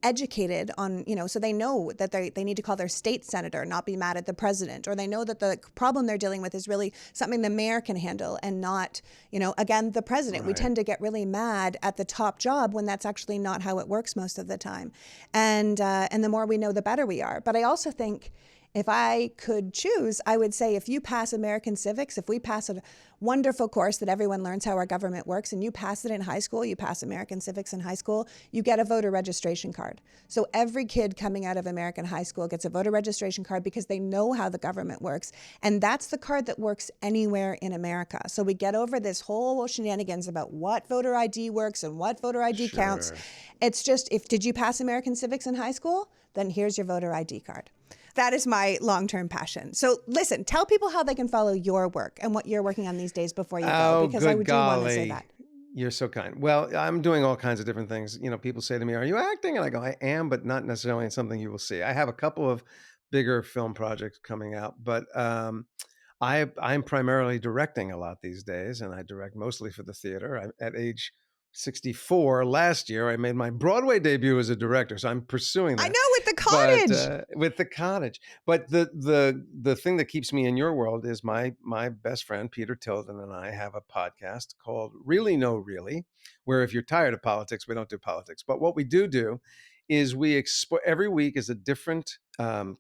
educated on, so they know that they need to call their state senator, not be mad at the president, or they know that the problem they're dealing with is really something the mayor can handle and not, again, the president. Right. We tend to get really mad at the top job when that's actually not how it works most of the time. And the more we know, the better we are. But I also think if I could choose, I would say if you pass American civics, if we pass a wonderful course that everyone learns how our government works, and you pass it in high school, you pass American civics in high school, you get a voter registration card. So every kid coming out of American high school gets a voter registration card because they know how the government works. And that's the card that works anywhere in America. So we get over this whole shenanigans about what voter ID works and what voter ID counts. It's just, did you pass American civics in high school? Then here's your voter ID card. That is my long-term passion. So listen, tell people how they can follow your work and what you're working on these days before you go, because I do want to say that. You're so kind. Well, I'm doing all kinds of different things. People say to me, "Are you acting?" And I go, "I am, but not necessarily in something you will see." I have a couple of bigger film projects coming out, but I'm primarily directing a lot these days, and I direct mostly for the theater. At age 64 last year, I made my Broadway debut as a director, so I'm pursuing that. I know, with the Cottage. With the Cottage. But the thing that keeps me in your world is my best friend Peter Tilden and I have a podcast called Really No Really, where if you're tired of politics, we don't do politics. But what we do is we explore every week is a different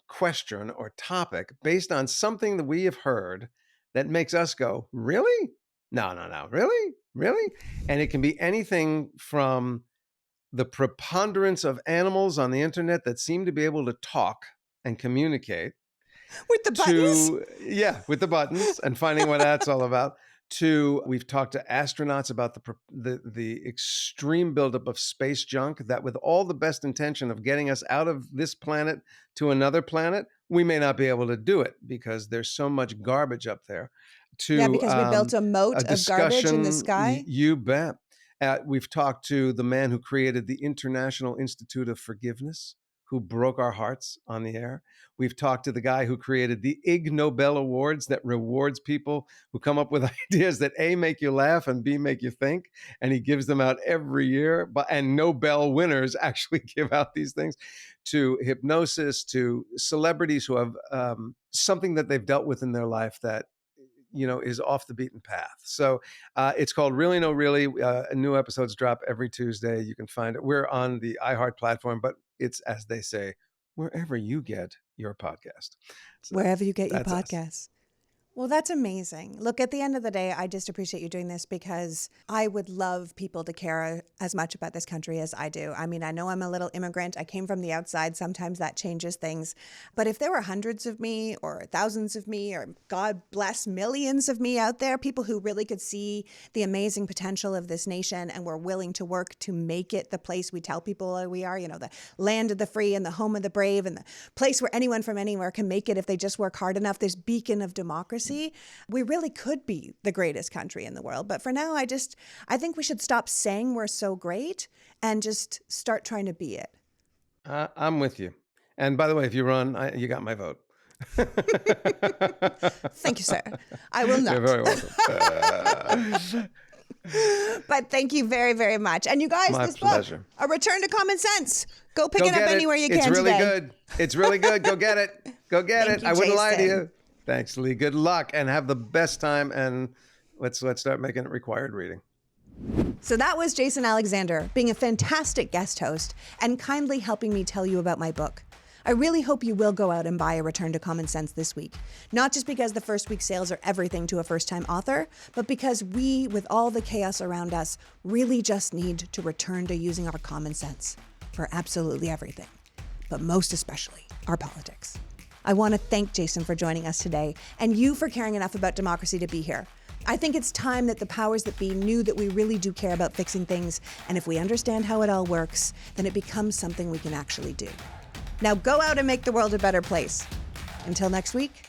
question or topic based on something that we have heard that makes us go, really? No, really? And it can be anything from the preponderance of animals on the internet that seem to be able to talk and communicate. With the buttons? With the buttons and finding what that's all about. We've talked to astronauts about the extreme buildup of space junk that, with all the best intention of getting us out of this planet to another planet, we may not be able to do it because there's so much garbage up there. Because we built a moat of garbage in the sky? You bet. We've talked to the man who created the International Institute of Forgiveness, who broke our hearts on the air. We've talked to the guy who created the Ig Nobel Awards that rewards people who come up with ideas that A, make you laugh, and B, make you think. And he gives them out every year. And Nobel winners actually give out these things. To hypnosis, to celebrities who have something that they've dealt with in their life that is off the beaten path. So it's called Really No Really. New episodes drop every Tuesday. You can find it. We're on the iHeart platform, but it's, as they say, wherever you get your podcast. So wherever you get your podcast. Well, that's amazing. Look, at the end of the day, I just appreciate you doing this because I would love people to care as much about this country as I do. I mean, I know I'm a little immigrant. I came from the outside. Sometimes that changes things. But if there were hundreds of me or thousands of me or, God bless, millions of me out there, people who really could see the amazing potential of this nation and were willing to work to make it the place we tell people we are, the land of the free and the home of the brave and the place where anyone from anywhere can make it if they just work hard enough, this beacon of democracy. We really could be the greatest country in the world. But for now, I think we should stop saying we're so great and just start trying to be it. I'm with you. And by the way, if you run, you got my vote. Thank you, sir. I will not. You're very welcome. But thank you very, very much. And you guys, this pleasure. book, A Return to Common Sense. Go pick it up anywhere you can today. It's really good. It's really good. Go get it. Go get it. I wouldn't lie to you. Thanks, Lee. Good luck and have the best time. And let's start making it required reading. So that was Jason Alexander being a fantastic guest host and kindly helping me tell you about my book. I really hope you will go out and buy A Return to Common Sense this week. Not just because the first week sales are everything to a first-time author, but because we, with all the chaos around us, really just need to return to using our common sense for absolutely everything, but most especially our politics. I want to thank Jason for joining us today and you for caring enough about democracy to be here. I think it's time that the powers that be knew that we really do care about fixing things, and if we understand how it all works, then it becomes something we can actually do. Now go out and make the world a better place. Until next week,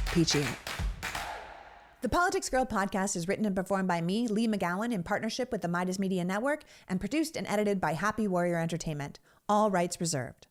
peachy out. The PoliticsGirl podcast is written and performed by me, Lee McGowan, in partnership with the Meidas Media Network, and produced and edited by Happy Warrior Entertainment. All rights reserved.